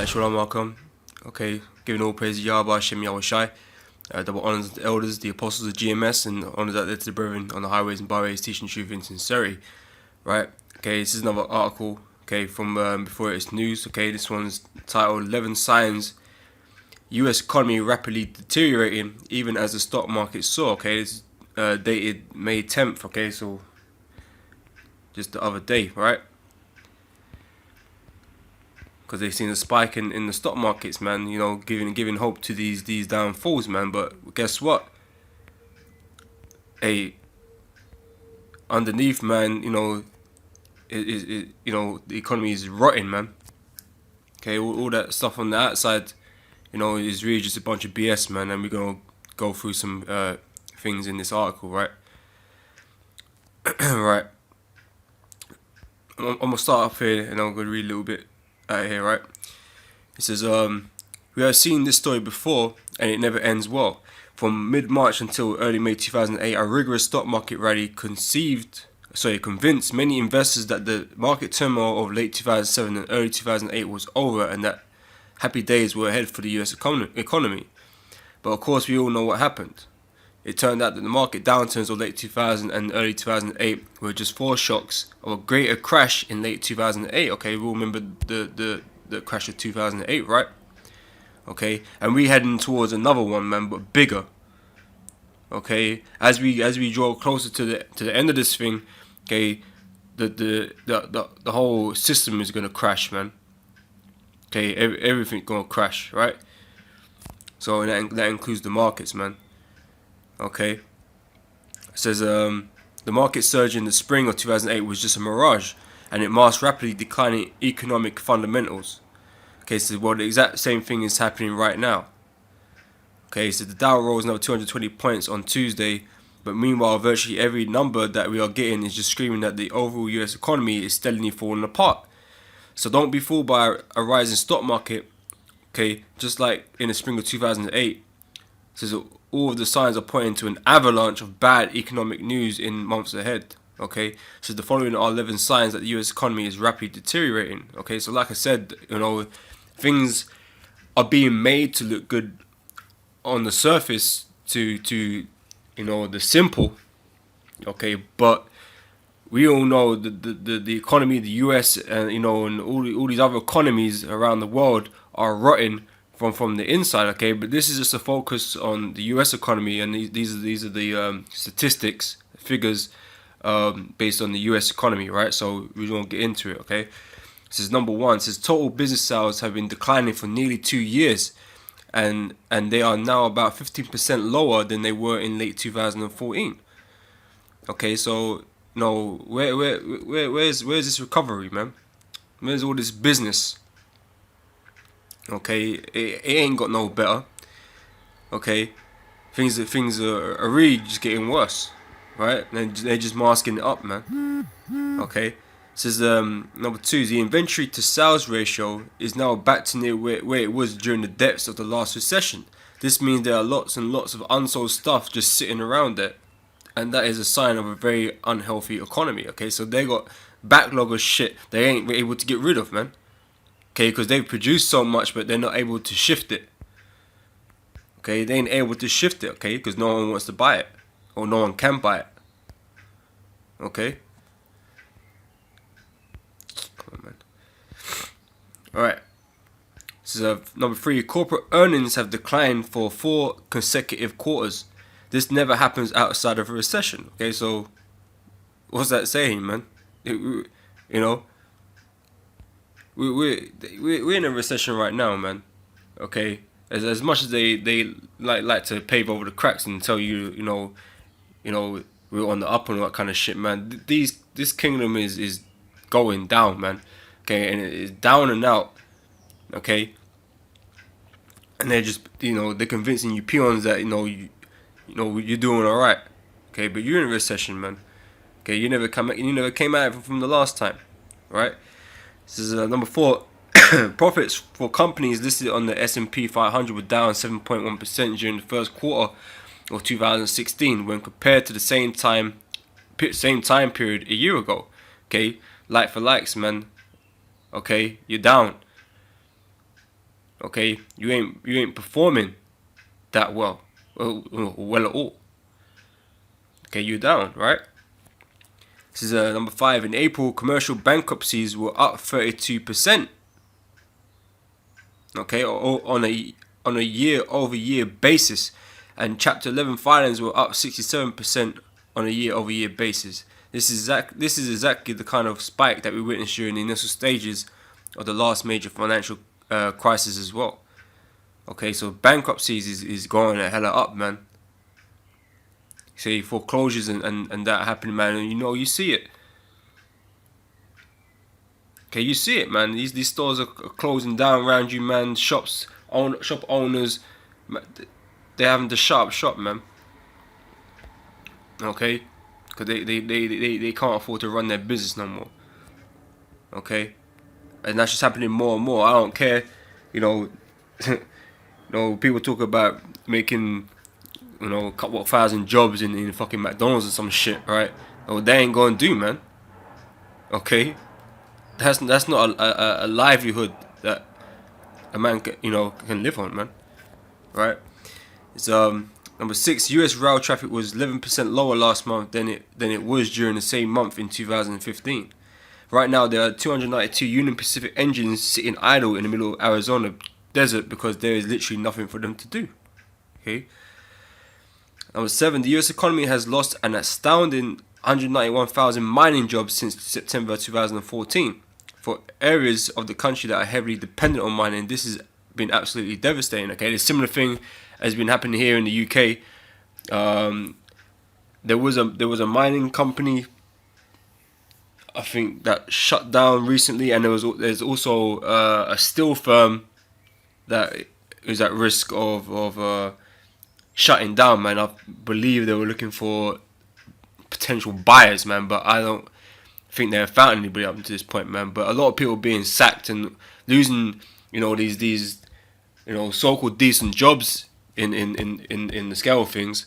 Shalom, welcome. Okay, giving all praise to Yahweh, Hashem, Yahweh Shai. Double honors to the elders, the apostles of GMS, and honors out there to the brethren on the highways and byways, teaching truth in sincerity. Right? Okay, this is another article, okay, from before it's news. Okay, this one's titled 11 Signs US Economy Rapidly Deteriorating, Even as the Stock Market Soar. Okay, this is dated May 10th, okay, so just the other day, right? Because they've seen a spike in the stock markets, man. You know, giving hope to these downfalls, man. But guess what? Underneath, man, you know, the economy is rotting, man. Okay, all that stuff on the outside, you know, is really just a bunch of BS, man. And we're gonna go through some things in this article, right? Right. I'm gonna start off here, and I'm gonna read a little bit out here, right? It says, we have seen this story before, and it never ends well. From mid-March until early May 2008, a rigorous stock market rally convinced many investors that the market turmoil of late 2007 and early 2008 was over, and that happy days were ahead for the US economy. But of course, we all know what happened. It turned out that the market downturns of late 2000 and early 2008 were just foreshocks of a greater crash in late 2008. Okay, we all remember the crash of 2008, right? Okay, and we heading towards another one, man, but bigger. Okay, as we draw closer to the end of this thing, okay, the whole system is gonna crash, man. Okay, everything's gonna crash, right? So that includes the markets, man. Okay, it says the market surge in the spring of 2008 was just a mirage, and it masked rapidly declining economic fundamentals. Okay, so well, the exact same thing is happening right now. Okay, so the Dow rose another 220 points on Tuesday, but meanwhile, virtually every number that we are getting is just screaming that the overall US economy is steadily falling apart. So don't be fooled by a rising stock market. Okay, just like in the spring of 2008, it says all of the signs are pointing to an avalanche of bad economic news in months ahead. Okay, so the following are 11 signs that the US economy is rapidly deteriorating. Okay, so like I said, you know, things are being made to look good on the surface to you know, the simple. Okay, but we all know the economy, the US, and you know, and all these other economies around the world are rotting from the inside. Okay, but this is just a focus on the US economy, and these are the statistics, figures based on the US economy, right? So we won't get into it. Okay, this is number one. It says total business sales have been declining for nearly 2 years, and they are now about 15% lower than they were in late 2014. Okay, so no, where's this recovery, man? Where's all this business? Okay, it ain't got no better. Okay, things are really just getting worse, right? They're just masking it up, man. Okay, it says number two is the inventory to sales ratio is now back to near where it was during the depths of the last recession. This means there are lots and lots of unsold stuff just sitting around there, and that is a sign of a very unhealthy economy. Okay, so they got backlog of shit they ain't able to get rid of, man. Okay, because they've produced so much, but they're not able to shift it. Okay, they ain't able to shift it, okay, because no one wants to buy it, or no one can buy it. Okay. Come on, man. Alright. So number three, corporate earnings have declined for 4 consecutive quarters. This never happens outside of a recession. Okay, so what's that saying, man? You know, we're in a recession right now, man. Okay, as much as they like to pave over the cracks and tell you, you know we're on the up and all that kind of shit, man. This kingdom is going down, man. Okay, and it's down and out. Okay, and they're just, you know, they're convincing you peons that you're doing all right. Okay, but you're in a recession, man. Okay, you never came out of it from the last time, right? This is number four. Profits for companies listed on the S&P 500 were down 7.1% during the first quarter of 2016 when compared to the same time period a year ago. Okay, like for likes, man. Okay, you're down. Okay, you ain't performing that well at all. Okay, you're down, right? This is number 5. In April, commercial bankruptcies were up 32%. Okay, on a year-over-year basis, and Chapter 11 filings were up 67% on a year-over-year basis. This is exactly the kind of spike that we witnessed during the initial stages of the last major financial crisis as well. Okay, so bankruptcies is going a hella up, man. See, foreclosures and that happening, man, and you see it. Okay, you see it, man. These stores are closing down around you, man. Shop owners, they're having to shut up shop, man. Okay, because they can't afford to run their business no more. Okay, and that's just happening more and more. I don't care, you know. People talk about making, a couple of thousand jobs in fucking McDonald's or some shit, right? Oh, they ain't gonna do, man. Okay, that's not a livelihood that a man can live on, man. Right? It's number 6. U.S. rail traffic was 11% lower last month than it was during the same month in 2015. Right now, there are 292 Union Pacific engines sitting idle in the middle of Arizona desert because there is literally nothing for them to do. Okay. Number 7. The U.S. economy has lost an astounding 191,000 mining jobs since September 2014. For areas of the country that are heavily dependent on mining, this has been absolutely devastating. Okay, the similar thing has been happening here in the UK. There was a mining company, I think, that shut down recently, and there's also a steel firm that is at risk of shutting down, man. I believe they were looking for potential buyers, man, but I don't think they have found anybody up to this point, man. But a lot of people being sacked and losing, these so-called decent jobs in the scale of things.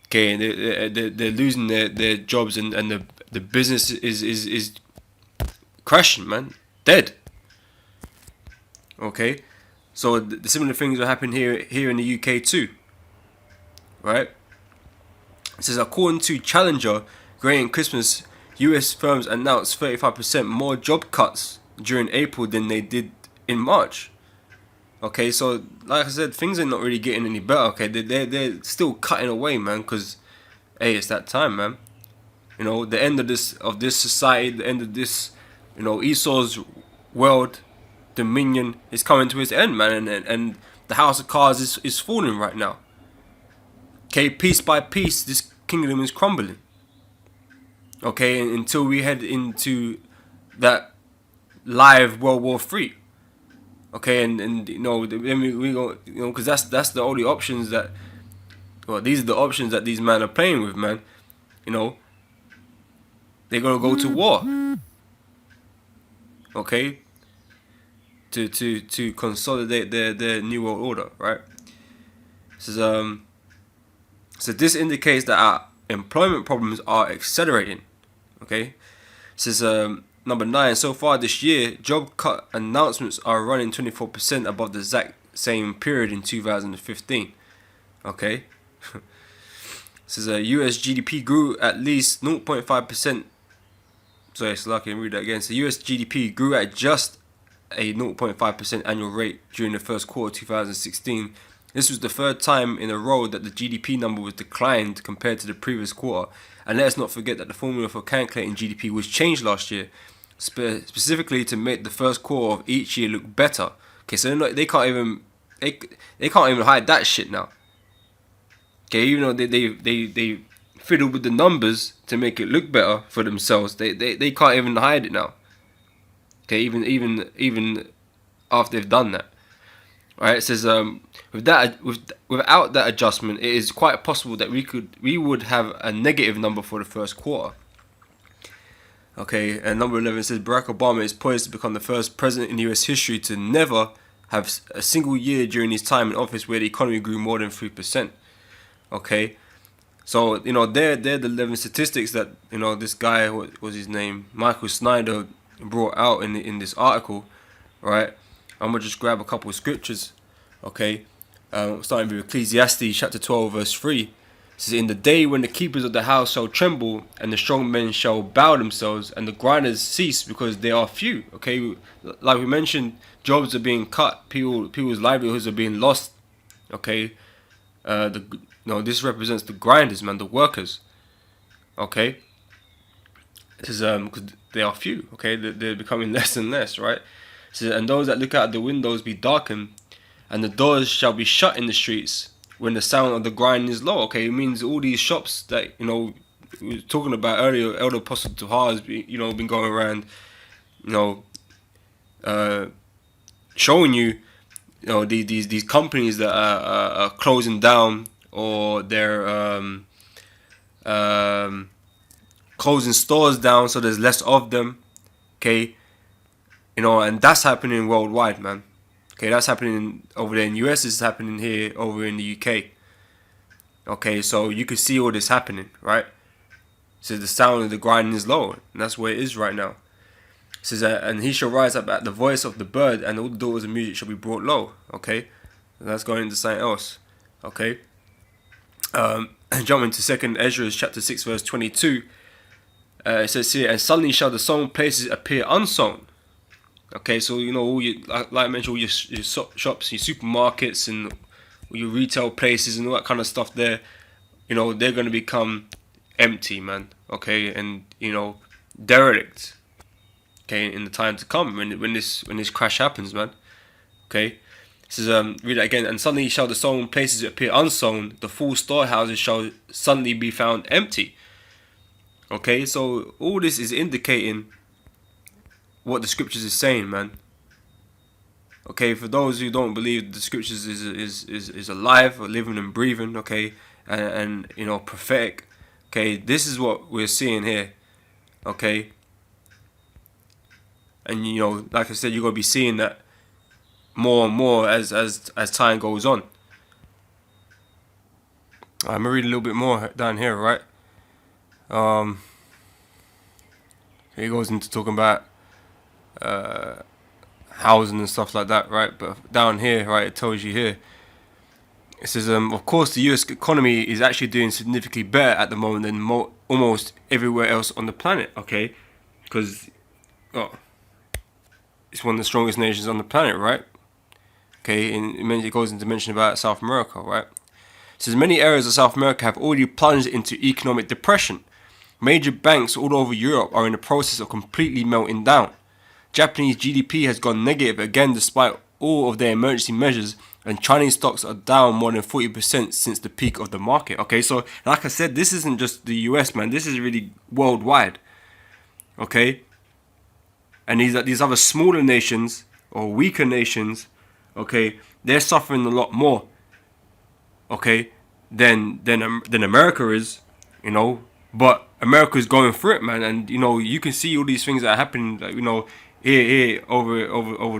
Okay, and they're losing their jobs, and the business is crashing, man, dead. Okay, so the similar things are happening here in the UK too, right? It says, according to Challenger, Gray and Christmas, US firms announced 35% more job cuts during April than they did in March. Okay, so like I said, things are not really getting any better. Okay, they're still cutting away, man, because hey, it's that time, man. The end of this society, the end of this, Esau's world dominion is coming to its end, man, and the house of cards is falling right now. Okay, piece by piece, this kingdom is crumbling. Okay, until we head into that live World War III. Okay, and then we go, because that's the only options that, these are the options that these men are playing with, man. They're gonna go to war. Okay, to consolidate their new world order, right? So this indicates that our employment problems are accelerating. Okay, this is number 9. So far this year, job cut announcements are running 24% above the exact same period in 2015. Okay, this is U.S. GDP grew at least 0.5%. Sorry, it's lucky I can read that again. So U.S. GDP grew at just a 0.5% annual rate during the first quarter of 2016. This was the third time in a row that the GDP number was declined compared to the previous quarter. And let us not forget that the formula for calculating GDP was changed last year, specifically to make the first quarter of each year look better. Okay, so they can't even hide that shit now. Okay, even though they fiddle with the numbers to make it look better for themselves, they can't even hide it now. Okay, even after they've done that. Right, it says without that adjustment, it is quite possible that we would have a negative number for the first quarter. Okay, and number 11 says Barack Obama is poised to become the first president in US history to never have a single year during his time in office where the economy grew more than 3%. Okay, so they're the 11 statistics that this guy, what was his name, Michael Snyder, brought out in this article, right? I'm gonna just grab a couple of scriptures, okay? Starting with Ecclesiastes chapter 12 verse 3. It says, "In the day when the keepers of the house shall tremble, and the strong men shall bow themselves, and the grinders cease because they are few." Okay, like we mentioned, jobs are being cut, people's livelihoods are being lost. Okay, this represents the grinders, man, the workers. Okay, it says because they are few. Okay, they're becoming less and less, right? It says, "And those that look out the windows be darkened, and the doors shall be shut in the streets when the sound of the grind is low." Okay, it means all these shops that we were talking about earlier, Elder Apostle Tahar has been going around, showing these companies that are closing down, or they're closing stores down so there's less of them. Okay, and that's happening worldwide, man. Okay, that's happening over there in the US. It's happening here over in the UK. Okay, so you can see all this happening, right? So the sound of the grinding is low, and that's where it is right now. It says, "And he shall rise up at the voice of the bird, and all the daughters of music shall be brought low." Okay, and that's going into something else. Okay, jumping to 2nd Ezra chapter 6 verse 22. It says here, "And suddenly shall the sown places appear unsown." Okay, so all your, like I mentioned, all your shops, your supermarkets, and all your retail places and all that kind of stuff there, they're gonna become empty, man. Okay, and derelict. Okay, in the time to come, when this crash happens, man. Okay, this is read it again. "And suddenly shall the sown places appear unsown; the full storehouses shall suddenly be found empty." Okay, so all this is indicating what the scriptures is saying, man. Okay, for those who don't believe the scriptures is alive, or living and breathing, okay, and prophetic. Okay, this is what we're seeing here. Okay, and like I said, you're gonna be seeing that more and more as time goes on. I'm gonna read a little bit more down here, right? He goes into talking about housing and stuff like that, right? But down here, right, it tells you here. It says, "Of course, the U.S. economy is actually doing significantly better at the moment than almost everywhere else on the planet." Okay, because it's one of the strongest nations on the planet, right? Okay, and it goes into mention about South America, right? It says, "Many areas of South America have already plunged into economic depression. Major banks all over Europe are in the process of completely melting down. Japanese GDP has gone negative again despite all of their emergency measures, and Chinese stocks are down more than 40% since the peak of the market." Okay, so like I said, this isn't just the US, man. This is really worldwide. Okay, and these other smaller nations or weaker nations, okay, they're suffering a lot more. Okay, than America is, but America's going through it, man, and you can see all these things that are happening, like, here over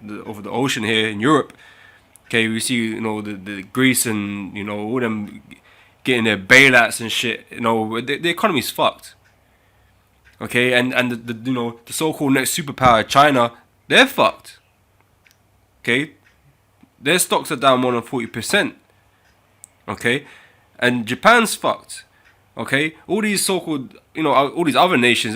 the ocean here in Europe. Okay, we see the Greece and all them getting their bailouts and shit. The economy's fucked. Okay, and the so-called next superpower, China, they're fucked. Okay, their stocks are down more than 40%. Okay, and Japan's fucked. Okay, all these so-called all these other nations